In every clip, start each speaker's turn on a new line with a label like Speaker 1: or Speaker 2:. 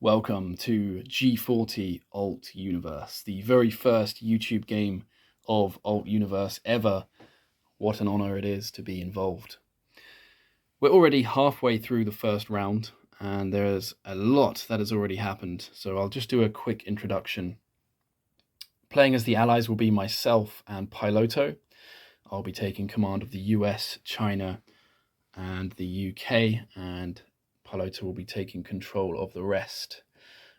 Speaker 1: Welcome to G40 Alt Universe, the very first YouTube game of Alt Universe ever. What an honor it is to be involved. We're already halfway through the first round, and there's a lot that has already happened, so I'll just do a quick introduction. Playing as the allies will be myself and Piloto. I'll be taking command of the US, China, and the UK, and Piloto will be taking control of the rest.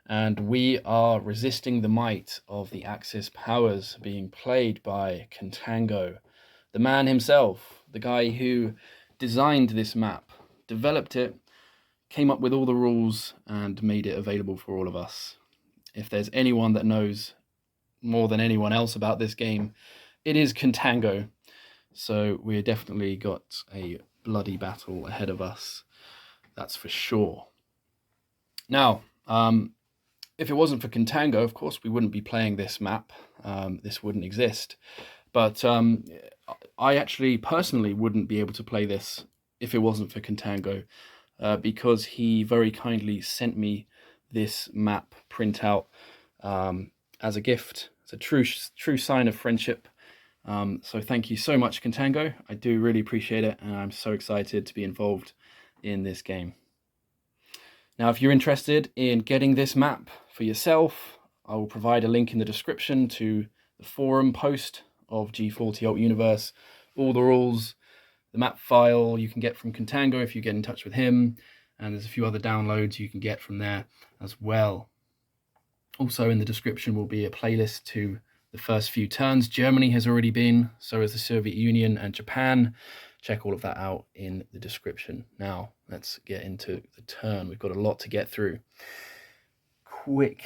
Speaker 1: And we are resisting the might of the Axis powers, being played by Contango, the man himself, the guy who designed this map, developed it, came up with all the rules, and made it available for all of us. If there's anyone that knows more than anyone else about this game, it is Contango. So we've definitely got a bloody battle ahead of us, that's for sure. Now, if it wasn't for Contango, of course, we wouldn't be playing this map. This wouldn't exist. But I actually personally wouldn't be able to play this if it wasn't for Contango, because he very kindly sent me this map printout as a gift. It's a true sign of friendship. So thank you so much, Contango. I do really appreciate it, and I'm so excited to be involved in this game. Now, if you're interested in getting this map for yourself, I will provide a link in the description to the forum post of G40 Alt Universe, all the rules, the map file you can get from Contango if you get in touch with him, and there's a few other downloads you can get from there as well. Also in the description will be a playlist to the first few turns. Germany has already been, so has the Soviet Union and Japan. Check all of that out in the description. Now, let's get into the turn. We've got a lot to get through. Quick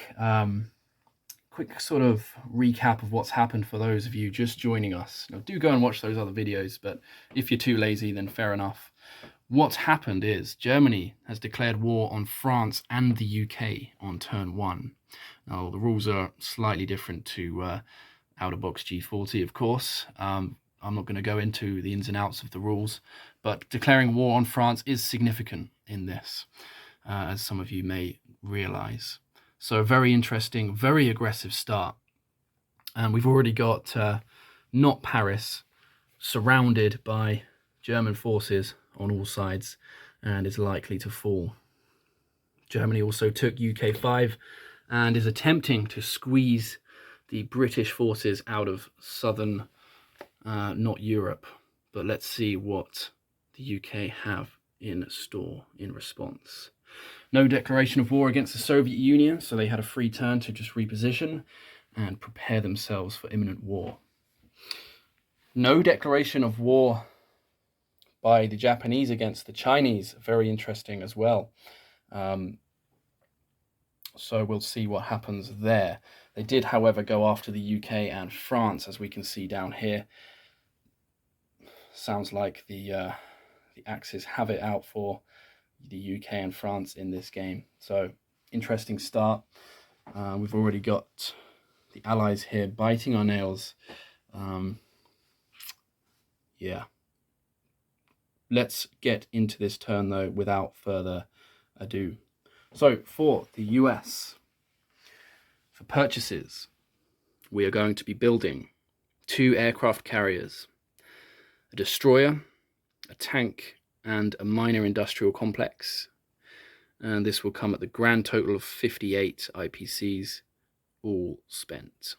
Speaker 1: sort of recap of what's happened for those of you just joining us. Now, do go and watch those other videos, but if you're too lazy, then fair enough. What's happened is Germany has declared war on France and the UK on turn 1. Now, the rules are slightly different to out-of-box G40, of course. I'm not going to go into the ins and outs of the rules, but declaring war on France is significant in this, as some of you may realize. So very interesting, very aggressive start. And we've already got not Paris surrounded by German forces on all sides and is likely to fall. Germany also took UK5 and is attempting to squeeze the British forces out of southern, not Europe. But let's see what the UK have in store in response. No declaration of war against the Soviet Union, so they had a free turn to just reposition and prepare themselves for imminent war. No declaration of war by the Japanese against the Chinese, very interesting as well. So we'll see what happens there. They did, however, go after the UK and France, as we can see down here. Sounds like the Axis have it out for the UK and France in this game. So interesting start. We've already got the Allies here biting our nails. Yeah. Let's get into this turn, though, without further ado. So for the US, for purchases, we are going to be building 2 aircraft carriers, a destroyer, a tank, and a minor industrial complex. And this will come at the grand total of 58 IPCs, all spent.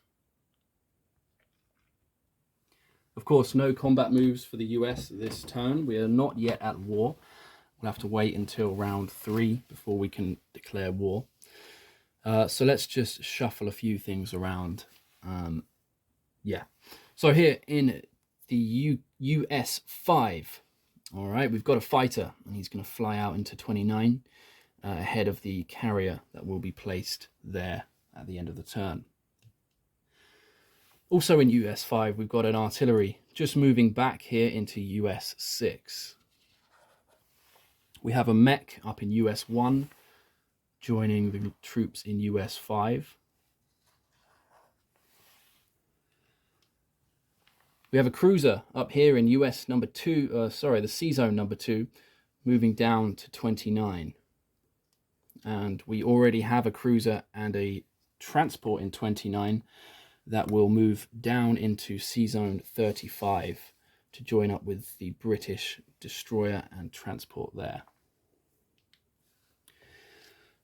Speaker 1: Of course, no combat moves for the US this turn. We are not yet at war. We'll have to wait until round 3 before we can declare war. So let's just shuffle a few things around. Yeah. So here in the US 5, all right, we've got a fighter, and he's going to fly out into 29 ahead of the carrier that will be placed there at the end of the turn. Also in US 5, we've got an artillery just moving back here into US 6. We have a mech up in US 1, joining the troops in US 5. We have a cruiser up here in US number 2, the C zone number 2, moving down to 29. and we already have a cruiser and a transport in 29 that will move down into Sea Zone 35 to join up with the British destroyer and transport there.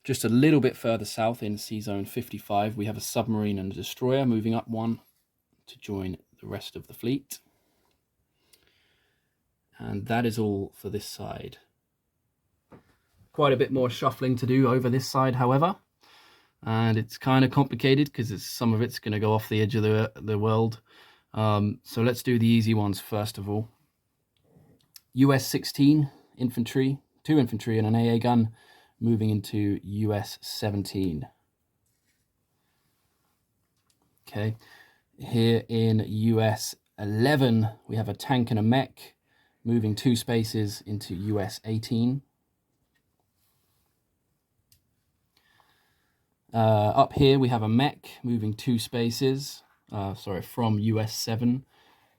Speaker 1: Just a little bit further south in Sea Zone 55, we have a submarine and a destroyer moving up one to join the rest of the fleet. And that is all for this side. Quite a bit more shuffling to do over this side, however. And it's kind of complicated because some of it's going to go off the edge of the world. So let's do the easy ones first of all. US 16 infantry, 2 infantry and an AA gun moving into US 17. Okay, here in US 11 we have a tank and a mech moving 2 spaces into US 18. Up here we have a mech moving 2 spaces, from US 7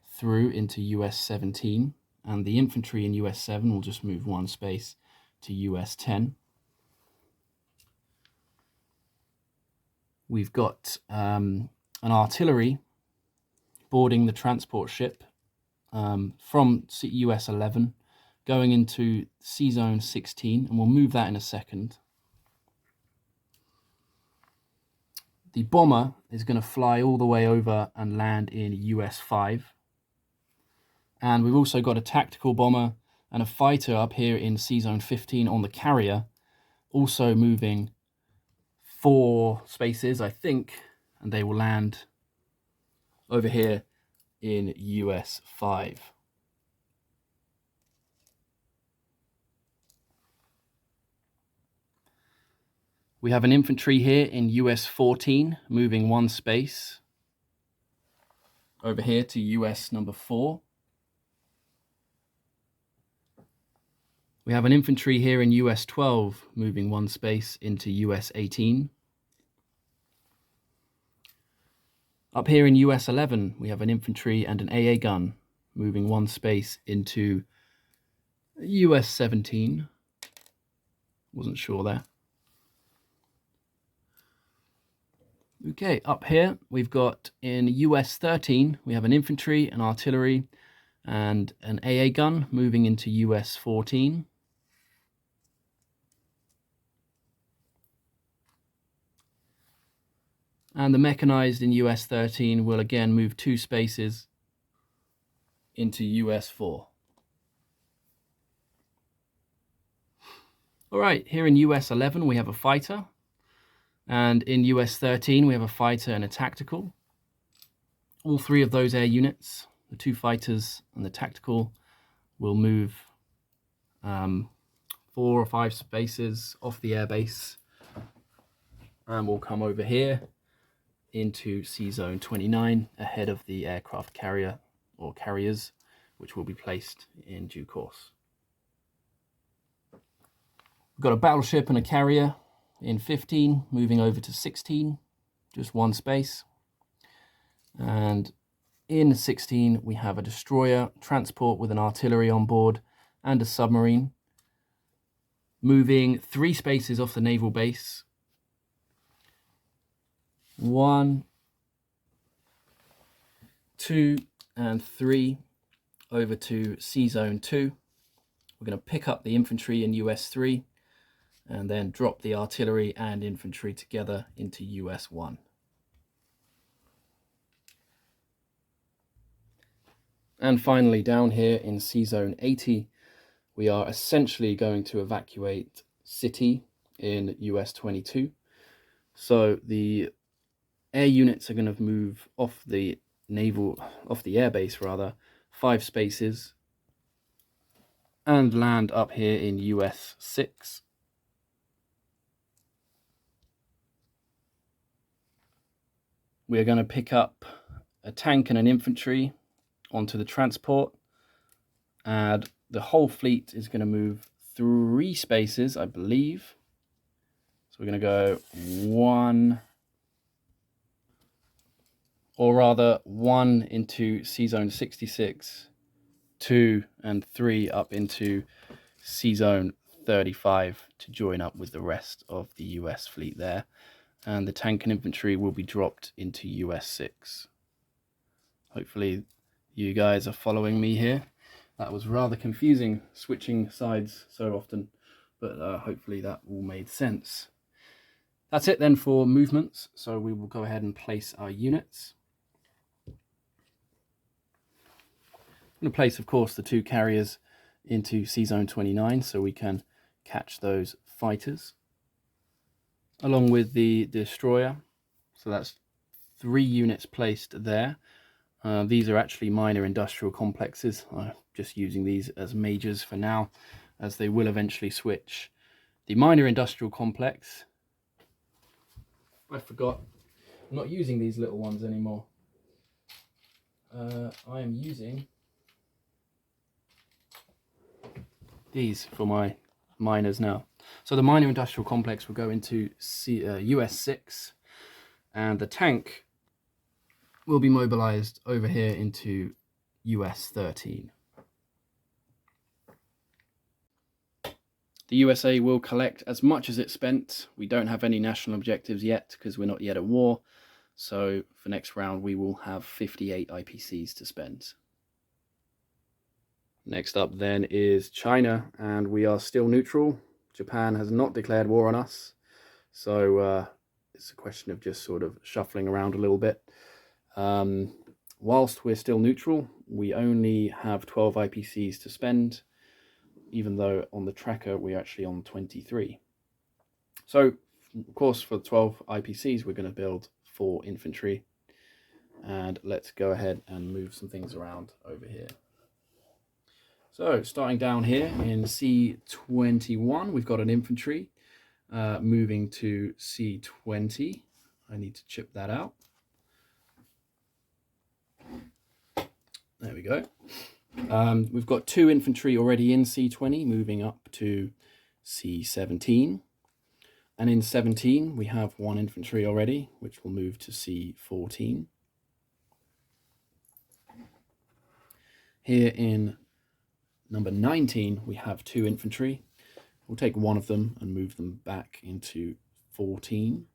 Speaker 1: through into US 17, and the infantry in US 7 will just move 1 space to US 10. We've got an artillery boarding the transport ship from US 11 going into Sea Zone 16, and we'll move that in a second. The bomber is going to fly all the way over and land in US 5. And we've also got a tactical bomber and a fighter up here in Sea Zone 15 on the carrier, also moving 4 spaces, I think, and they will land over here in US 5. We have an infantry here in US 14, moving 1 space over here to US number 4. We have an infantry here in US 12, moving 1 space into US 18. Up here in US 11, we have an infantry and an AA gun, moving 1 space into US 17. Wasn't sure there. Okay, up here we've got in US 13, we have an infantry, an artillery, and an AA gun moving into US 14. And the mechanized in US 13 will again move 2 spaces into US 4. All right, here in US 11 we have a fighter. And in US 13, we have a fighter and a tactical. All 3 of those air units, the 2 fighters and the tactical, will move 4 or 5 spaces off the airbase. And we'll come over here into Sea Zone 29 ahead of the aircraft carrier or carriers, which will be placed in due course. We've got a battleship and a carrier in 15, moving over to 16, just 1 space. And in 16, we have a destroyer, transport with an artillery on board, and a submarine, moving 3 spaces off the naval base. 1, 2, and 3 over to Sea Zone 2. We're going to pick up the infantry in US 3, and then drop the artillery and infantry together into US 1. And finally, down here in Sea Zone 80, we are essentially going to evacuate City in US 22. So the air units are going to move off the airbase rather, 5 spaces, and land up here in US 6. We are going to pick up a tank and an infantry onto the transport, and the whole fleet is going to move 3 spaces, I believe. So we're going to go 1, or rather 1 into Sea Zone 66, 2 and 3 up into Sea Zone 35 to join up with the rest of the US fleet there. And the tank and infantry will be dropped into US 6. Hopefully you guys are following me here. That was rather confusing, switching sides so often, but hopefully that all made sense. That's it then for movements, so we will go ahead and place our units. I'm going to place, of course, the 2 carriers into Sea Zone 29 so we can catch those fighters, along with the destroyer. So that's 3 units placed there. These are actually minor industrial complexes. I'm just using these as majors for now, as they will eventually switch. The minor industrial complex, I forgot, I'm not using these little ones anymore. I am using these for my miners now. So the minor industrial complex will go into US 6, and the tank will be mobilized over here into US 13. The USA will collect as much as it spent. We don't have any national objectives yet because we're not yet at war. So for next round, we will have 58 IPCs to spend. Next up then is China, and we are still neutral. Japan has not declared war on us. So it's a question of just sort of shuffling around a little bit. Whilst we're still neutral, we only have 12 IPCs to spend, even though on the tracker we're actually on 23. So, of course, for 12 IPCs, we're going to build 4 infantry. And let's go ahead and move some things around over here. So, starting down here in C21, we've got an infantry moving to C20. I need to chip that out. There we go. We've got 2 infantry already in C20, moving up to C17. And in 17, we have 1 infantry already, which will move to C14. Here in number 19, we have 2 infantry. We'll take 1 of them and move them back into 14.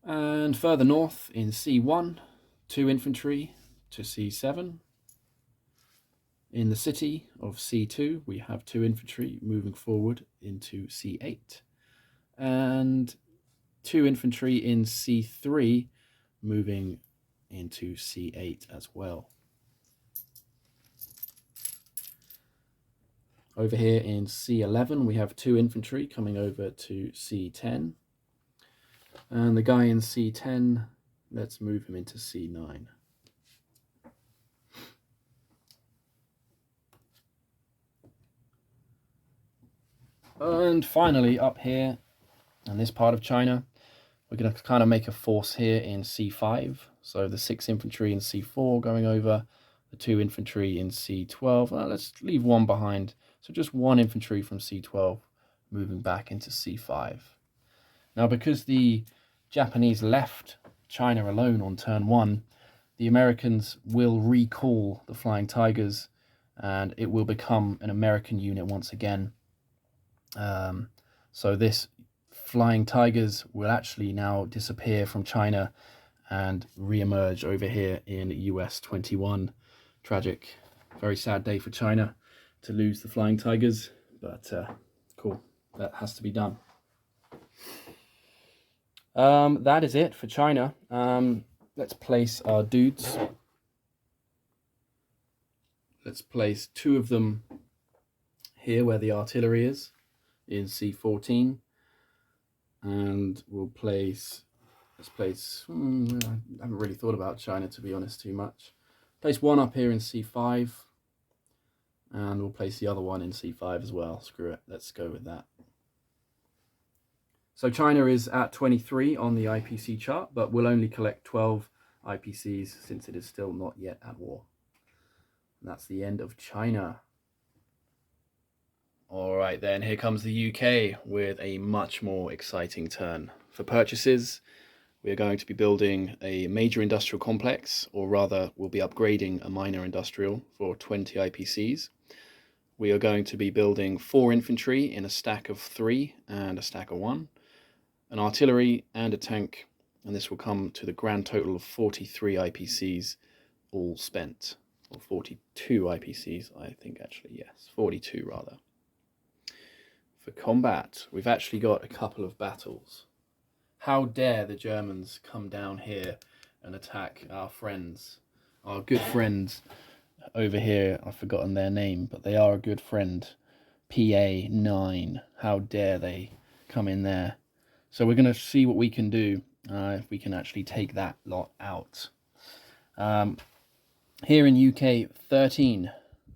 Speaker 1: And further north in C1, 2 infantry to C7. In the city of C2, we have 2 infantry moving forward into C8. And 2 infantry in C3 moving into C8 as well. Over here in C11, we have 2 infantry coming over to C10. And the guy in C10, let's move him into C9. And finally, up here in this part of China, we're going to kind of make a force here in C5. So the 6 infantry in C4 going over, the 2 infantry in C12. Let's leave 1 behind. So just 1 infantry from C12 moving back into C5. Now, because the Japanese left China alone on turn 1, the Americans will recall the Flying Tigers, and it will become an American unit once again. So this Flying Tigers will actually now disappear from China and re-emerge over here in US 21. Tragic, very sad day for China to lose the Flying Tigers, but cool, that has to be done. That is it for China. Let's place our dudes. Let's place 2 of them here where the artillery is, in C14. And we'll place, I haven't really thought about China, to be honest, too much. Place 1 up here in C5. And we'll place the other one in C5 as well. Screw it, let's go with that. So China is at 23 on the IPC chart, but will only collect 12 IPCs since it is still not yet at war. And that's the end of China. All right, then here comes the UK with a much more exciting turn. For purchases, We are going to be building a major industrial complex, or rather we'll be upgrading a minor industrial for 20 IPCs. We are going to be building 4 infantry in a stack of 3 and a stack of 1, an artillery and a tank, and this will come to the grand total of 43 IPCs all spent. Or 42 IPCs, I think, actually, yes, 42 rather. For combat, we've actually got a couple of battles. How dare the Germans come down here and attack our friends, our good friends over here. I've forgotten their name, but they are a good friend. PA9. How dare they come in there? So we're going to see what we can do if we can actually take that lot out. Here in UK 13,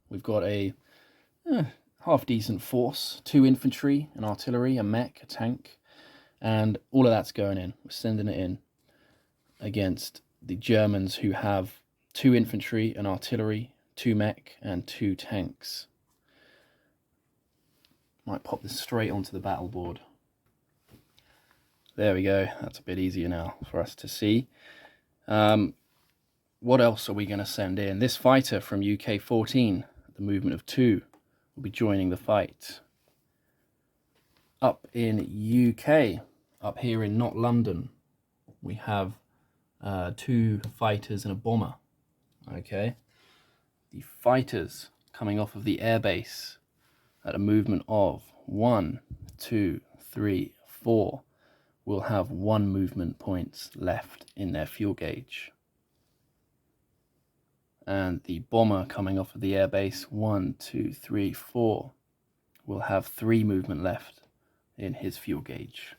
Speaker 1: we've got a half decent force, 2 infantry, an artillery, a mech, a tank, and all of that's going in. We're sending it in against the Germans, who have 2 infantry, an artillery, 2 mech, and 2 tanks. Might pop this straight onto the battle board. There we go. That's a bit easier now for us to see. What else are we going to send in? This fighter from UK 14, the movement of 2, will be joining the fight. Up in UK, up here in not London, we have 2 fighters and a bomber. Okay, the fighters coming off of the airbase at a movement of 1, 2, 3, 4 will have 1 movement points left in their fuel gauge. And the bomber coming off of the airbase, 1, 2, 3, 4, will have 3 movement left in his fuel gauge.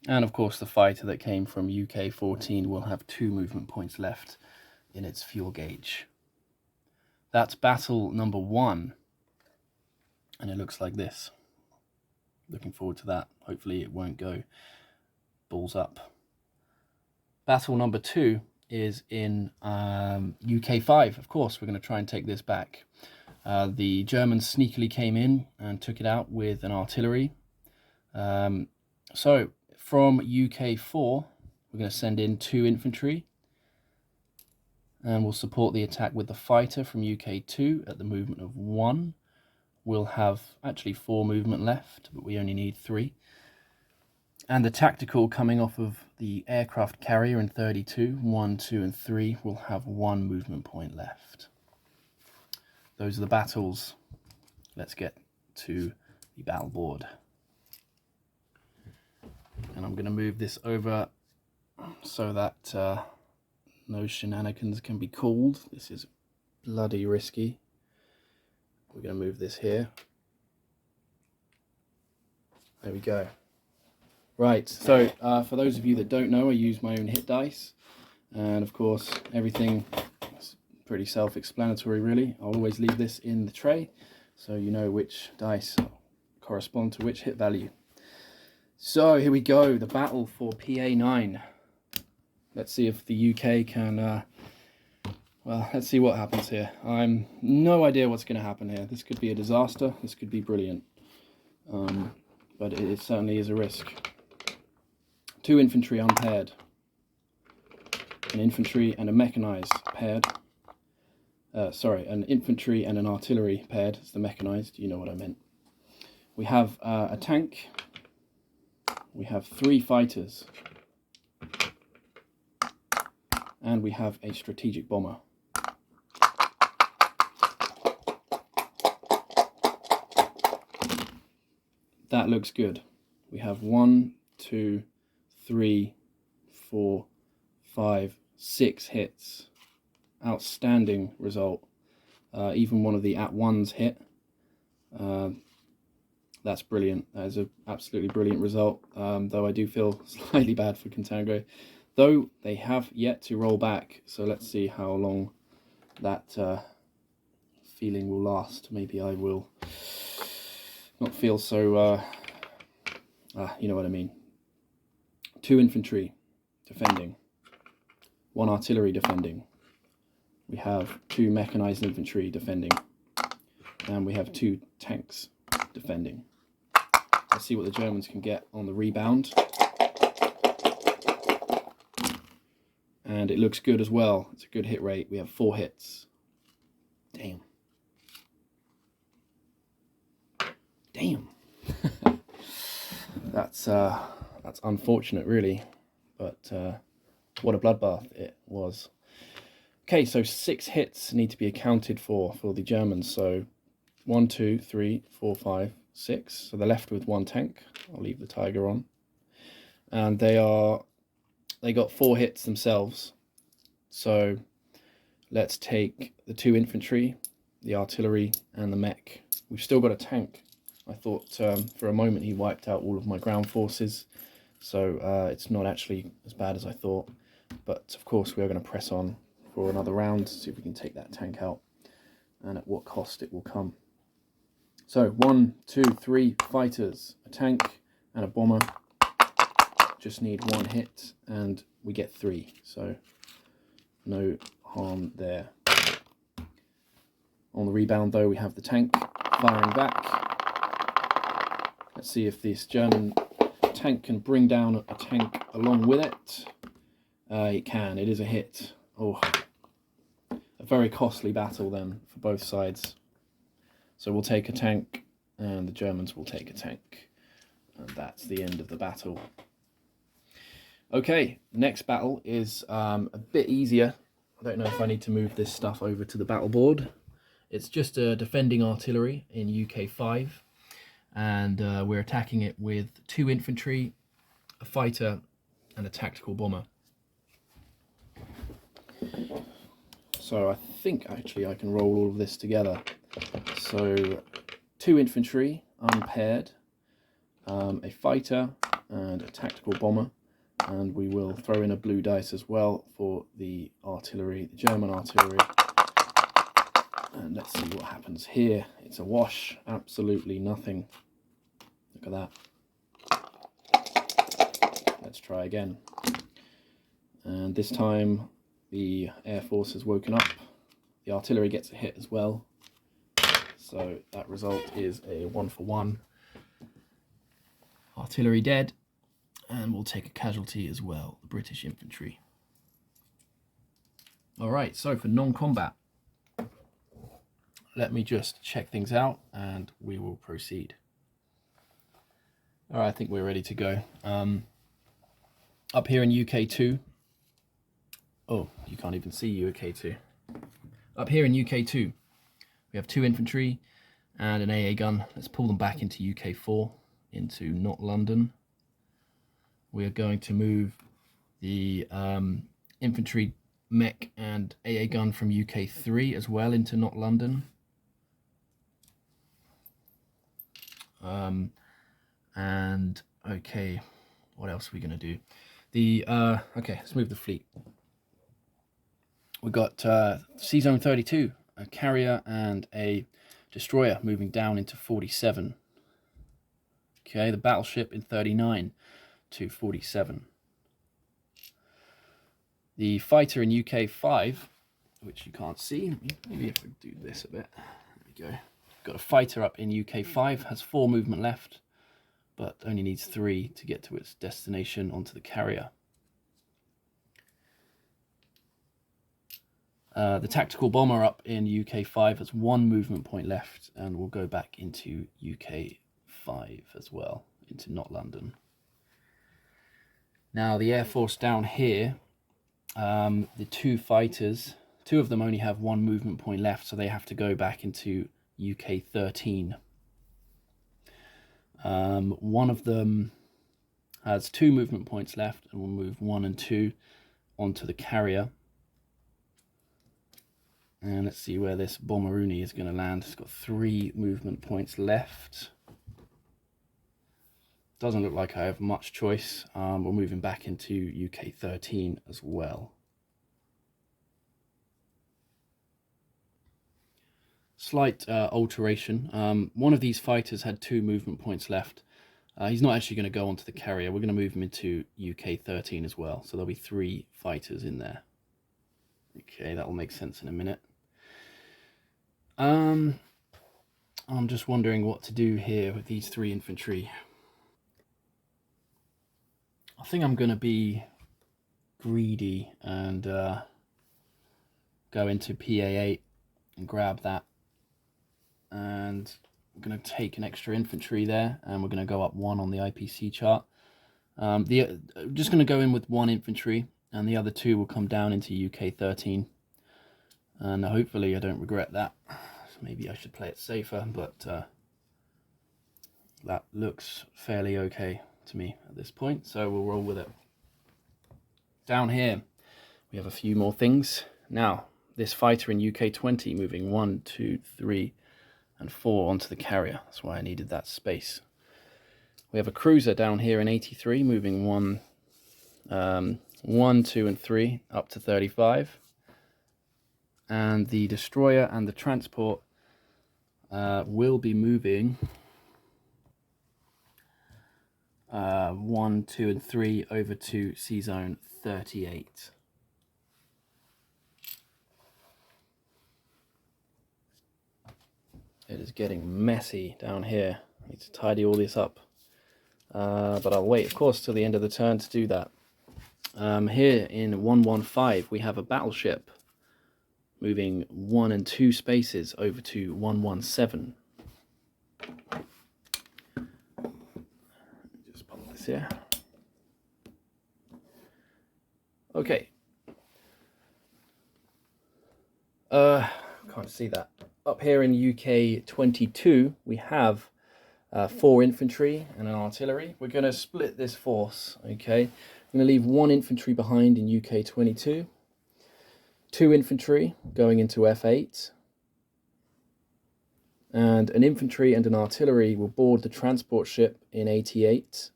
Speaker 1: And of course the fighter that came from UK 14 will have 2 movement points left in its fuel gauge. That's battle number 1, and it looks like this. Looking forward to that. Hopefully it won't go balls up. Battle number 2 is in UK 5. Of course, we're going to try and take this back. The Germans sneakily came in and took it out with an artillery. So from UK 4, we're going to send in 2 infantry, and we'll support the attack with the fighter from UK 2 at the movement of 1. We'll have actually 4 movement left, but we only need 3. And the tactical coming off of the aircraft carrier in 32, 1, 2, and 3 will have 1 movement point left. Those are the battles. Let's get to the battle board. And I'm going to move this over so that no shenanigans can be called. This is bloody risky. We're going to move this here. There we go. Right, so for those of you that don't know, I use my own hit dice, and of course everything is pretty self-explanatory really. I'll always leave this in the tray so you know which dice correspond to which hit value. So here we go, the battle for PA9. Let's see if the UK can, well, let's see what happens here. I'm no idea what's going to happen here. This could be a disaster, this could be brilliant, but it certainly is a risk. 2 infantry unpaired, an infantry and a mechanized paired. An infantry and an artillery paired. It's the mechanized, you know what I meant. We have a tank. We have 3 fighters. And we have a strategic bomber. That looks good. We have 1, 2, 3, 4, 5, 6 hits. Outstanding result. Even one of the at-ones hit. That's brilliant. That is an absolutely brilliant result. Though I do feel slightly bad for Contango. Though they have yet to roll back. So let's see how long that feeling will last. Maybe I will not feel so... you know what I mean. 2 infantry defending, 1 artillery defending. We have 2 mechanized infantry defending, and we have 2 tanks defending. Let's see what the Germans can get on the rebound. and it looks good as well. It's a good hit rate. We have 4 hits. Damn. Damn. That's unfortunate, really, but what a bloodbath it was. Okay, so 6 hits need to be accounted for the Germans. So 1, 2, 3, 4, 5, 6. So they're left with 1 tank. I'll leave the Tiger on, and they got 4 hits themselves. So let's take the 2 infantry, the artillery, and the mech. We've still got a tank. I thought for a moment he wiped out all of my ground forces, so it's not actually as bad as I thought. But of course we are going to press on for another round, see if we can take that tank out, and at what cost it will come. So 1, 2, 3 fighters, a tank, and a bomber. Just need 1 hit, and we get 3, so no harm there. On the rebound, though, we have the tank firing back. Let's see if this German tank can bring down a tank along with it. It can. It is a hit. Oh, a very costly battle then for both sides. So we'll take a tank, and the Germans will take a tank. And that's the end of the battle. Okay, next battle is a bit easier. I don't know if I need to move this stuff over to the battle board. It's just a defending artillery in UK 5, and we're attacking it with 2 infantry, a fighter, and a tactical bomber. So I think actually I can roll all of this together. So 2 infantry, unpaired, a fighter, and a tactical bomber. And we will throw in a blue dice as well for the artillery, the German artillery. And let's see what happens here. It's a wash, absolutely nothing. Look at that. Let's try again. And this time the Air Force has woken up. The artillery gets a hit as well. So that result is a 1-for-1. Artillery dead. And we'll take a casualty as well, the British infantry. Alright, so for non-combat, let me just check things out and we will proceed. Alright, I think we're ready to go. Up here in UK 2, oh, you can't even see UK 2. Up here in UK 2, we have 2 infantry and an AA gun. Let's pull them back into UK 4, into not London. We are going to move the infantry, mech, and AA gun from UK 3 as well into not London. And okay, what else are we going to do? Okay, let's move the fleet. We've got Sea Zone 32, a carrier and a destroyer moving down into 47. Okay, the battleship in 39 to 47. The fighter in UK 5, which you can't see, maybe if I do this a bit, there we go. Got a fighter up in UK 5, has 4 movement left, but only needs 3 to get to its destination onto the carrier. The tactical bomber up in UK 5 has 1 movement point left and will go back into UK 5 as well, into not London. Now the Air Force down here, the 2 fighters, 2 of them only have 1 movement point left, so they have to go back into UK 13. One of them has 2 movement points left and will move 1 and 2 onto the carrier. And let's see where this Bomberoonie is going to land. It's got 3 movement points left. Doesn't look like I have much choice. We're moving back into UK 13 as well. Slight alteration. One of these fighters had 2 movement points left. He's not actually going to go onto the carrier. We're going to move him into UK 13 as well. So there'll be 3 fighters in there. Okay, that will make sense in a minute. I'm just wondering what to do here with these 3 infantry. I think I'm going to be greedy and go into PA8 and grab that. And we're going to take an extra infantry there, and we're going to go up 1 on the IPC chart. Just going to go in with 1 infantry, and the other 2 will come down into UK 13. And hopefully I don't regret that. So maybe I should play it safer, but that looks fairly okay to me at this point, so we'll roll with it. Down here we have a few more things. Now, this fighter in UK 20 moving 1, 2, 3 and 4 onto the carrier. That's why I needed that space. We have a cruiser down here in 83 moving 1, 2 and 3 up to 35. And the destroyer and the transport will be moving 1, 2 and 3 over to C zone 38. It is getting messy down here. I need to tidy all this up. But I'll wait, of course, till the end of the turn to do that. Here in 115, we have a battleship moving 1 and 2 spaces over to 117. Just pop this here. Okay. Can't see that. Up here in UK 22, we have 4 infantry and an artillery. We're going to split this force, okay? I'm going to leave 1 infantry behind in UK 22, 2 infantry going into F8, and an infantry and an artillery will board the transport ship in 88,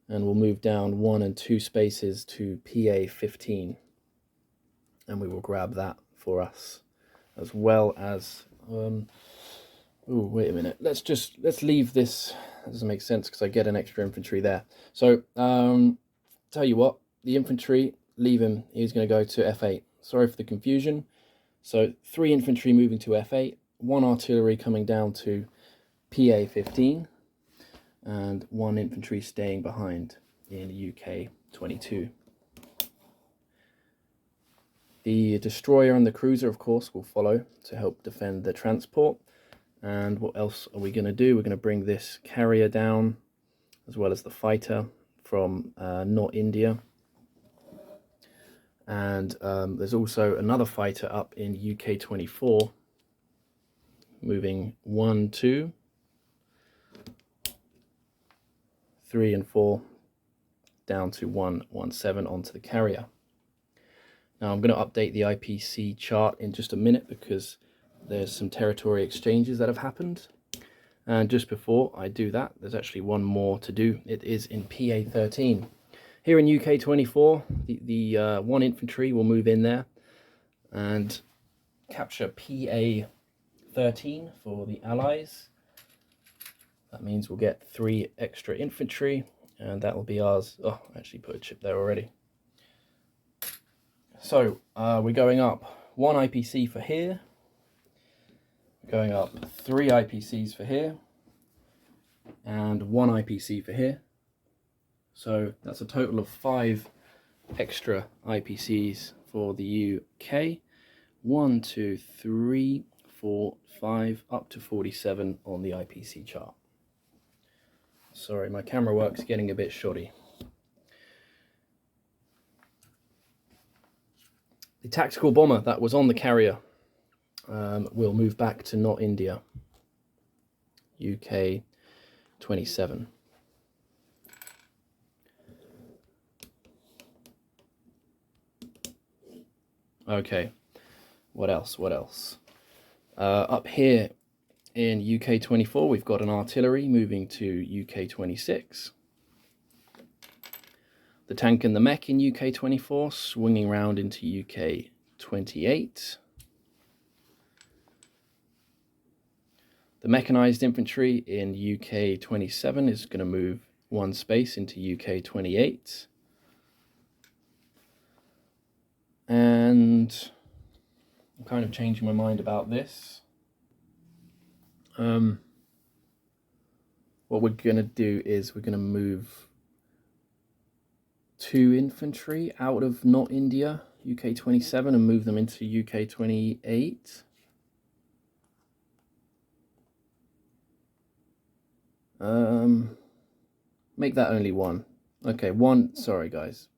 Speaker 1: and we'll move down 1 and 2 spaces to PA 15, and we will grab that for us, as well as oh, wait a minute, let's leave this. That doesn't make sense because I get an extra infantry there. So tell you what, the infantry, leave him, he's going to go to F8. Sorry for the confusion. So 3 infantry moving to F8, 1 artillery coming down to PA 15, and 1 infantry staying behind in UK 22. The destroyer and the cruiser, of course, will follow to help defend the transport. And what else are we going to do? We're going to bring this carrier down, as well as the fighter from Not India. And there's also another fighter up in UK 24, moving 1, 2, 3 and 4 down to 117 onto the carrier. Now I'm going to update the IPC chart in just a minute because there's some territory exchanges that have happened. And just before I do that, there's actually one more to do. It is in PA 13. Here in UK 24, the 1 infantry will move in there and capture PA 13 for the Allies. That means we'll get 3 extra infantry, and that will be ours. Oh, I actually put a chip there already. So we're going up 1 IPC for here, we're going up 3 IPCs for here, and 1 IPC for here. So that's a total of 5 extra IPCs for the UK. 1, 2, 3, 4, 5, up to 47 on the IPC chart. Sorry, my camera work's getting a bit shoddy. The tactical bomber that was on the carrier will move back to Not India, UK 27. Okay, what else? Up here in UK 24, we've got an artillery moving to UK 26. The tank and the mech in UK 24, swinging round into UK 28. The mechanized infantry in UK 27 is going to move 1 space into UK 28. And I'm kind of changing my mind about this. What we're going to do is we're going to move 2 infantry out of not India, UK 27, and move them into UK 28. Make that only 1. Okay, 1, sorry guys.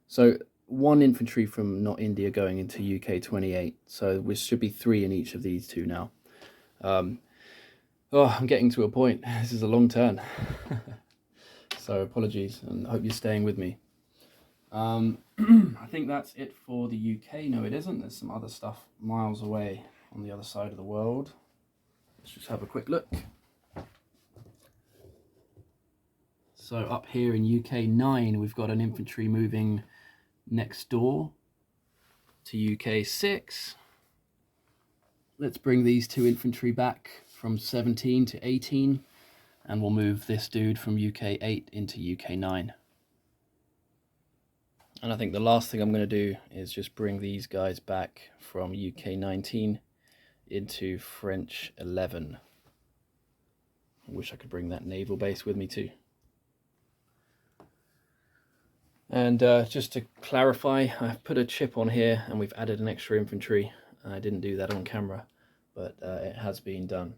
Speaker 1: So 1 infantry from not India going into UK 28. So we should be 3 in each of these 2 now. Oh, I'm getting to a point. This is a long turn. So apologies, and I hope you're staying with me. I think that's it for the UK. No, it isn't. There's some other stuff miles away on the other side of the world. Let's just have a quick look. So up here in UK 9, we've got an infantry moving next door to UK 6. Let's bring these 2 infantry back from 17 to 18, and we'll move this dude from UK 8 into UK 9. And I think the last thing I'm going to do is just bring these guys back from UK 19 into French 11. I wish I could bring that naval base with me too. And just to clarify, I've put a chip on here and we've added an extra infantry. I didn't do that on camera, but it has been done.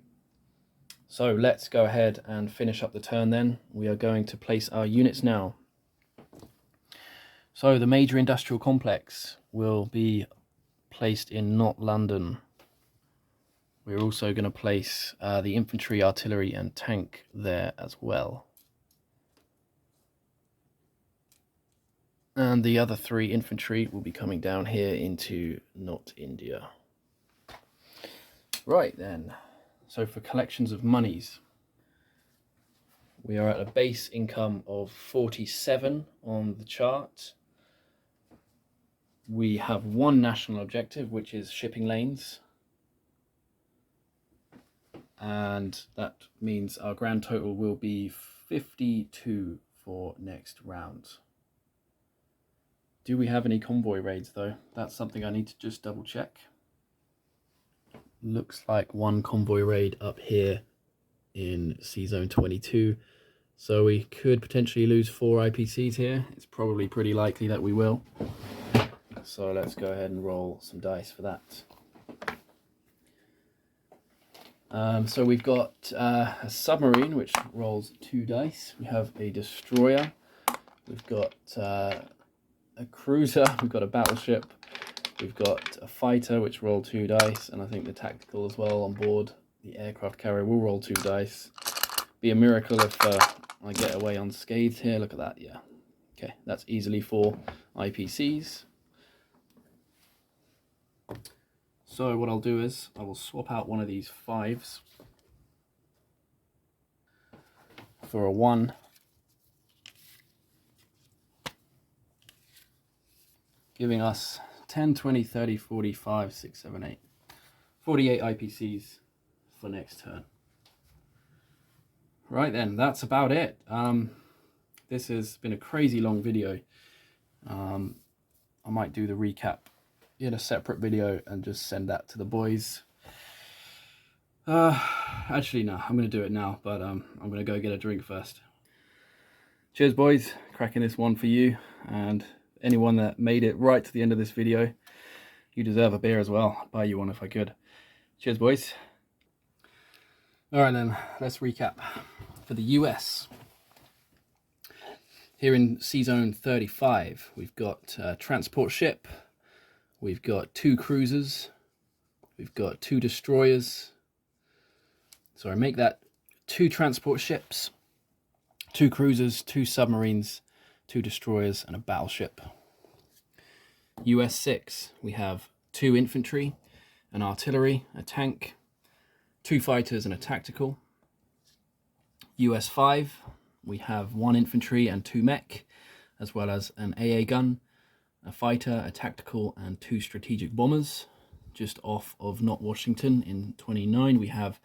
Speaker 1: So let's go ahead and finish up the turn then. We are going to place our units now. So the major industrial complex will be placed in not London. We're also going to place the infantry, artillery and tank there as well. And the other 3 infantry will be coming down here into not India. Right then, so for collections of monies, we are at a base income of 47 on the chart. We have 1 national objective, which is shipping lanes. And that means our grand total will be 52 for next round. Do we have any convoy raids though? That's something I need to just double check. Looks like 1 convoy raid up here in C-Zone 22. So we could potentially lose 4 IPCs here. It's probably pretty likely that we will. So let's go ahead and roll some dice for that. So we've got a submarine which rolls 2 dice. We have a destroyer. We've got a cruiser. We've got a battleship. We've got a fighter which roll 2 dice, and I think the tactical as well on board. The aircraft carrier will roll 2 dice. Be a miracle if I get away unscathed here. Look at that, yeah. Okay, that's easily 4 IPCs. So what I'll do is I will swap out one of these 5s for a 1. Giving us 10, 20, 30, 45, 6, 7, 8. 48 IPCs for next turn. Right then, that's about it. This has been a crazy long video. I might do the recap in a separate video and just send that to the boys. Actually, no, I'm going to do it now, but I'm going to go get a drink first. Cheers, boys. Cracking this one for you, and anyone that made it right to the end of this video, you deserve a beer as well. I'd buy you one if I could. Cheers, boys. All right, then, let's recap. For the US, here in C-Zone 35, we've got a transport ship, we've got 2 cruisers, we've got 2 destroyers. Sorry, make that 2 transport ships, 2 cruisers, 2 submarines, 2 destroyers, and a battleship. US 6, we have 2 infantry, an artillery, a tank, 2 fighters, and a tactical. US 5, we have 1 infantry and 2 mech, as well as an AA gun, a fighter, a tactical, and 2 strategic bombers. Just off of Not Washington in 29, we have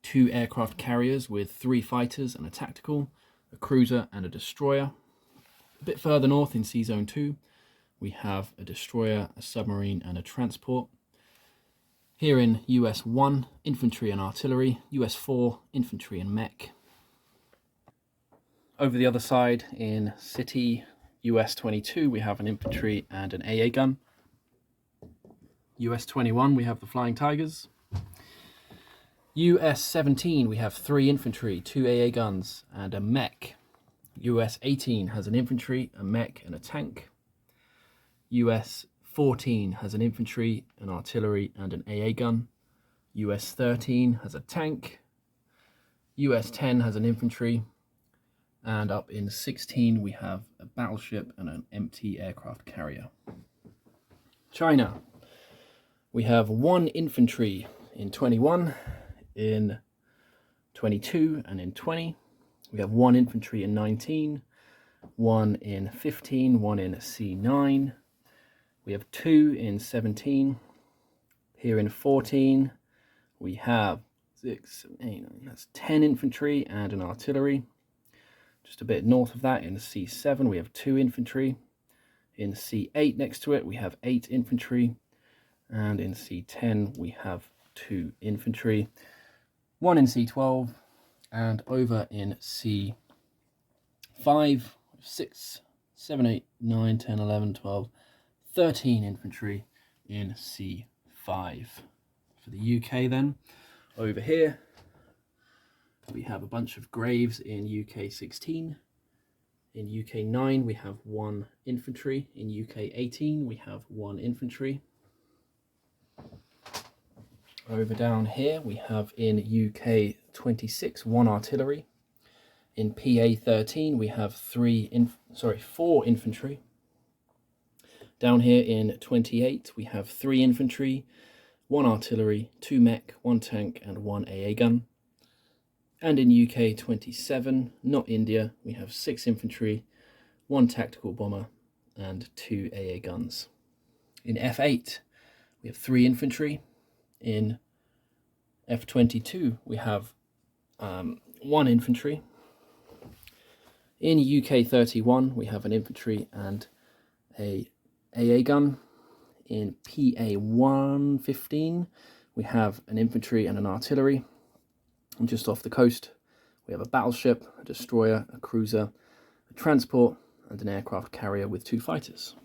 Speaker 1: 2 aircraft carriers with 3 fighters and a tactical, a cruiser, and a destroyer. A bit further north in C-Zone 2, we have a destroyer, a submarine, and a transport. Here in US 1, infantry and artillery, US 4, infantry and mech. Over the other side in City US 22, we have an infantry and an AA gun. US 21, we have the Flying Tigers. US 17, we have 3 infantry, 2 AA guns, and a mech. US 18 has an infantry, a mech, and a tank. US 14 has an infantry, an artillery, and an AA gun. US 13 has a tank. US 10 has an infantry. And up in 16, we have a battleship and an empty aircraft carrier. China, we have 1 infantry in 21, in 22, and in 20. We have 1 infantry in 19, 1 in 15, 1 in C9. We have 2 in 17. Here in 14, we have 6, 7, 8, 9, that's 10 infantry and an artillery. Just a bit north of that in C7, we have 2 infantry. In C8 next to it, we have 8 infantry. And in C10, we have 2 infantry. 1 in C12. And over in C5, 6, 7, 8, 9, 10, 11, 12, 13 infantry in C5. For the UK then, over here, we have a bunch of graves in UK 16. In UK 9, we have 1 infantry. In UK 18, we have 1 infantry. Over down here, we have in UK 26, 1 artillery. In PA 13, we have 4 infantry. Down here in 28, we have 3 infantry, 1 artillery, 2 mech, 1 tank, and 1 AA gun. And in UK 27, not India, we have 6 infantry, 1 tactical bomber, and 2 AA guns. In F8, we have 3 infantry. In F22, we have 1 infantry. In UK 31, we have an infantry and a AA gun. In PA 115, we have an infantry and an artillery. And just off the coast, we have a battleship, a destroyer, a cruiser, a transport, and an aircraft carrier with 2 fighters.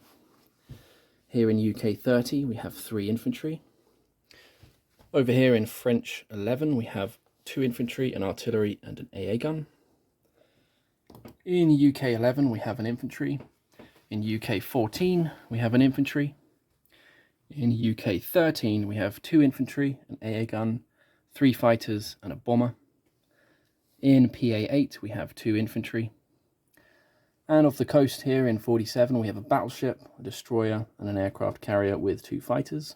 Speaker 1: Here in UK 30, we have 3 infantry. Over here in French 11, we have 2 infantry, an artillery, and an AA gun. In UK 11, we have an infantry. In UK 14, we have an infantry. In UK 13, we have 2 infantry, an AA gun, 3 fighters, and a bomber. In PA 8, we have 2 infantry. And off the coast here in 47, we have a battleship, a destroyer, and an aircraft carrier with 2 fighters.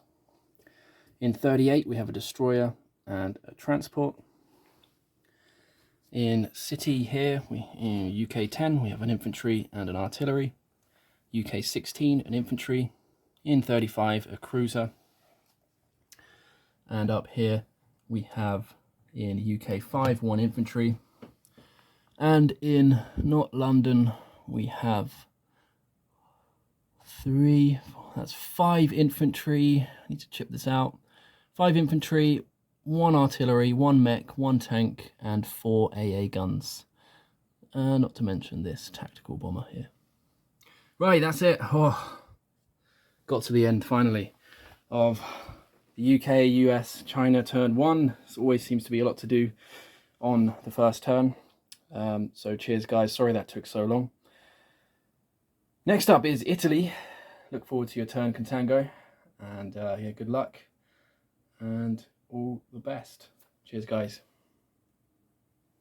Speaker 1: In 38, we have a destroyer and a transport. In city here, in UK 10, we have an infantry and an artillery. UK 16, an infantry. In 35, a cruiser. And up here, we have in UK 5, 1 infantry. And in not London, we have 5 infantry. I need to chip this out. 5 infantry, 1 artillery, 1 mech, 1 tank, and 4 AA guns. Not to mention this tactical bomber here. Right, that's it. Got to the end finally of the UK, US, China turn 1. There always seems to be a lot to do on the first turn. So cheers guys, sorry that took so long. Next up is Italy. Look forward to your turn, Contango. And yeah, good luck and all the best. Cheers guys.